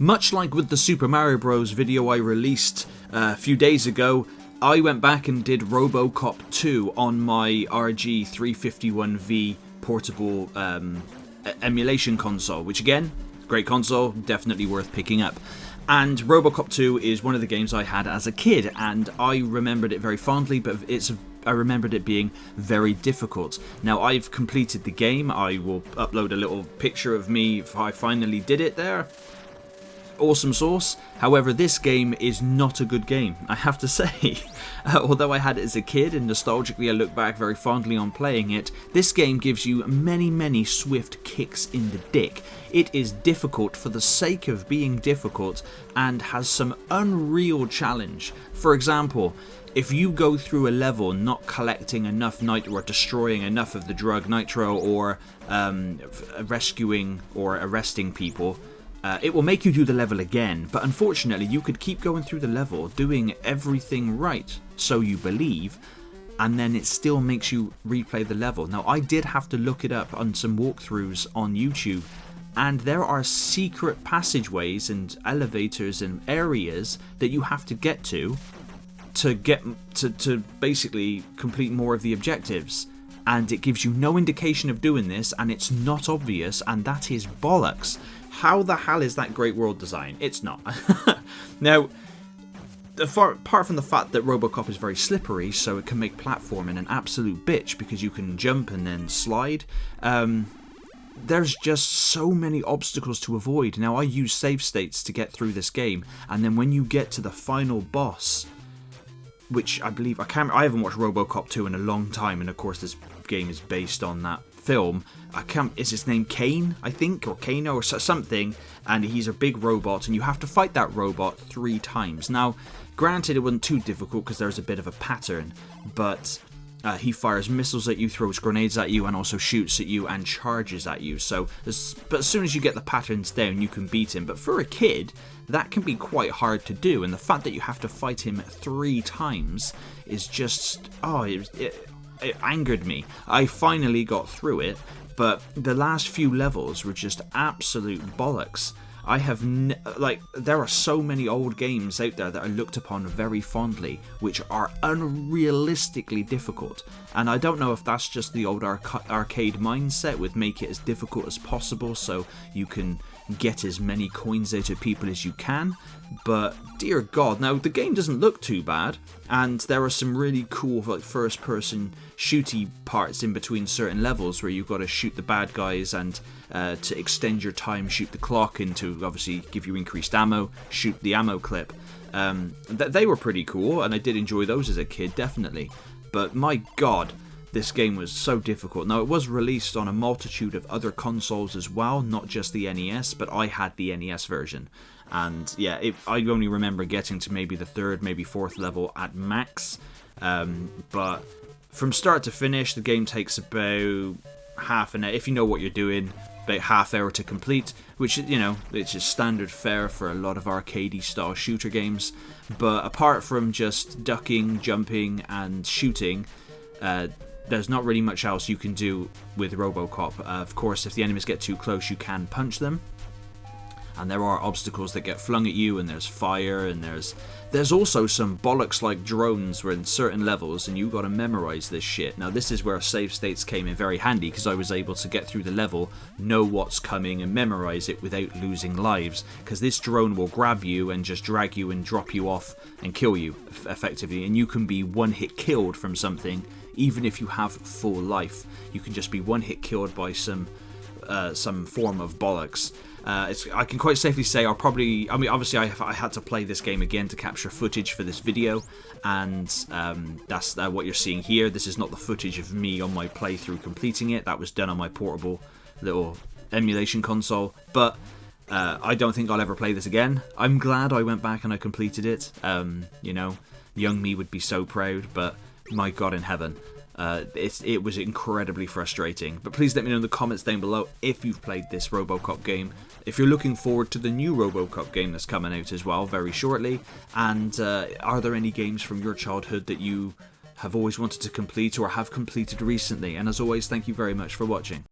Much like with the Super Mario Bros. Video I released a few days ago, I went back and did Robocop 2 on my RG351V portable emulation console, which again, great console, definitely worth picking up. And Robocop 2 is one of the games I had as a kid, and I remembered it very fondly, but I remembered it being very difficult. Now, I've completed the game. I will upload a little picture of me if I finally did it there. Awesome sauce. However, this game is not a good game, I have to say. Although I had it as a kid and nostalgically I look back very fondly on playing it, this game gives you many swift kicks in the dick. It is difficult for the sake of being difficult and has some unreal challenge. For example, if you go through a level not collecting enough nitro or destroying enough of the drug nitro or rescuing or arresting people, it will make you do the level again, but unfortunately you could keep going through the level doing everything right, so you believe, and then it still makes you replay the level. Now, I did have to look it up on some walkthroughs on YouTube, and there are secret passageways and elevators and areas that you have to get to basically complete more of the objectives. And it gives you no indication of doing this, and it's not obvious, and that is bollocks. How the hell is that great world design? It's not. Now, apart from the fact that Robocop is very slippery, so it can make platforming an absolute bitch because you can jump and then slide, there's just so many obstacles to avoid. Now, I use save states to get through this game, and then when you get to the final boss, which I believe, I haven't watched Robocop 2 in a long time, and of course this game is based on that film. Is his name Kane, I think, or Kano or something, and he's a big robot, and you have to fight that robot 3 times. Now, granted, it wasn't too difficult because there's a bit of a pattern, but he fires missiles at you, throws grenades at you, and also shoots at you and charges at you. But as soon as you get the patterns down, you can beat him. But for a kid, that can be quite hard to do, and the fact that you have to fight him 3 times is just, it angered me. I finally got through it, but the last few levels were just absolute bollocks. I have there are so many old games out there that are looked upon very fondly, which are unrealistically difficult, and I don't know if that's just the old arcade mindset with make it as difficult as possible so you can get as many coins out of people as you can, but dear god. Now, the game doesn't look too bad, and there are some really cool first person shooty parts in between certain levels where you've got to shoot the bad guys and to extend your time, shoot the clock, and to obviously give you increased ammo, shoot the ammo clip. They were pretty cool, and I did enjoy those as a kid, definitely. But my god, this game was so difficult. Now, it was released on a multitude of other consoles as well, not just the NES, but I had the NES version. And yeah, I only remember getting to maybe the 3rd, maybe 4th level at max. But from start to finish, the game takes about half an hour, if you know what you're doing, about half hour to complete, which, you know, it's just standard fare for a lot of arcadey style shooter games. But apart from just ducking, jumping, and shooting, there's not really much else you can do with Robocop. Of course, if the enemies get too close, you can punch them. And there are obstacles that get flung at you, and there's fire, and there's also some bollocks like drones where in certain levels, and you got to memorize this shit. Now, this is where save states came in very handy, because I was able to get through the level, know what's coming, and memorize it without losing lives, because this drone will grab you and just drag you and drop you off and kill you effectively, and you can be one hit killed from something. Even if you have full life, you can just be one hit killed by some form of bollocks. I can quite safely say obviously I had to play this game again to capture footage for this video, and that's what you're seeing here. This is not the footage of me on my playthrough completing it. That was done on my portable little emulation console, but I don't think I'll ever play this again. I'm glad I went back and I completed it. Young me would be so proud, but my god in heaven, it was incredibly frustrating. But please let me know in the comments down below if you've played this Robocop game, if you're looking forward to the new Robocop game that's coming out as well very shortly, and are there any games from your childhood that you have always wanted to complete or have completed recently. And as always, thank you very much for watching.